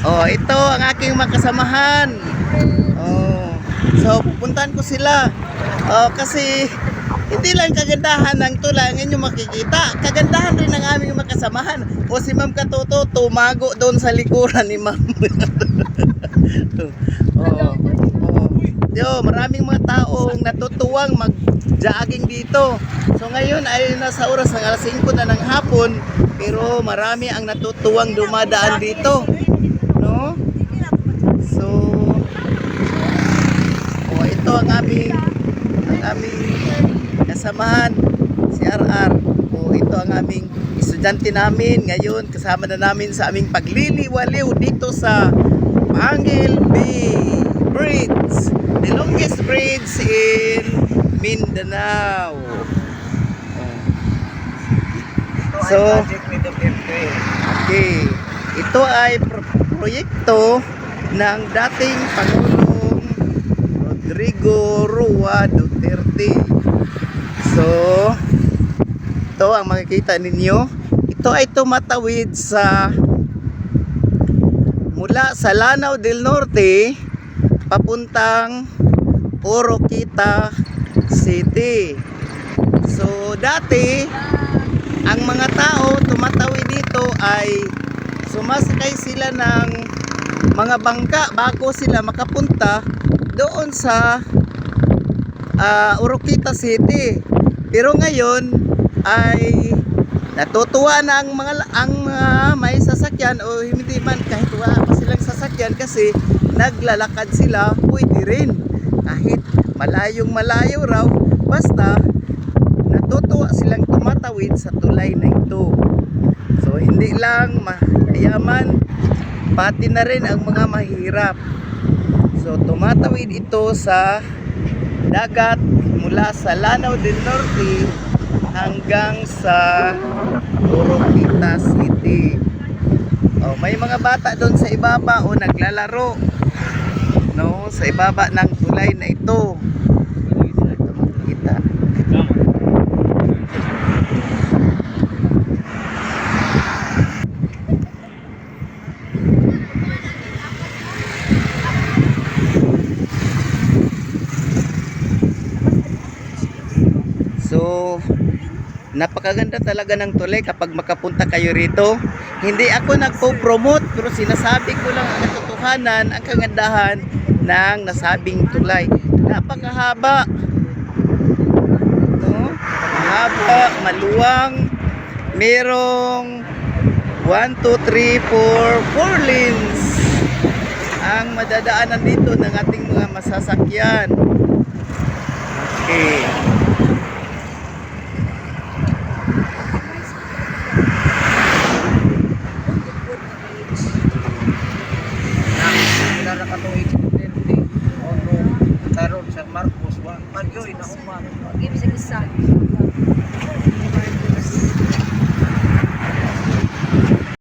Oh, ito ang aking makasamahan. Oh. So, pupuntahan ko sila. Oh, kasi hindi lang kagandahan ng tulay ang inyong makikita. Kagandahan rin ng aming makasamahan. O si Ma'am Katuto, tumago doon sa likuran ni Ma'am. Oh. Oh. Yo, maraming mga taong natutuwang mag-jogging dito. So ngayon ay nasa oras ng alas 5 na ng hapon, pero marami ang natutuwang dumadaan dito. No? So, oh, ito ang aming kasamahan, si RR. Oh, ito ang aming estudyante namin ngayon. Kasama na namin sa aming pagliliwaliw dito sa Pangil Bay Bridge, the longest bridge in Mindanao. So, okay. Ito ay proyekto ng dating Pangulong Rodrigo Roa Duterte. So, ito ang makikita ninyo. Ito ay tumatawid sa mula sa Lanao del Norte papuntang Oroquita City. So dati ang mga tao tumatawid dito ay sumasakay sila ng mga bangka bago sila makapunta doon sa Oroquita City. Pero ngayon ay natutuwa na ang mga may sasakyan o hindi man, kahit wala pa silang sasakyan kasi naglalakad sila, pwede rin kahit malayong malayo raw, basta natutuwa silang tumatawid sa tulay na ito. So hindi lang mayaman, pati na rin ang mga mahirap. So tumatawid ito sa dagat mula sa Lanao del Norte hanggang sa Oroquita City. Oh, may mga bata doon sa ibaba o naglalaro, no, sa ibaba ng tulay na ito. Ito makikita. So, napakaganda talaga ng tulay kapag makapunta kayo rito. Hindi ako nagpo-promote, pero sinasabi ko lang ang katotohanan, ang kagandahan ng nasabing tulay. Napakahaba. No? Mahaba, maluwang. Merong 1, 2, 3, 4 lanes ang madadaanan dito ng ating mga masasakyan. Okay. Karon sa Marcos wa magyoy na umano. Give sa isa.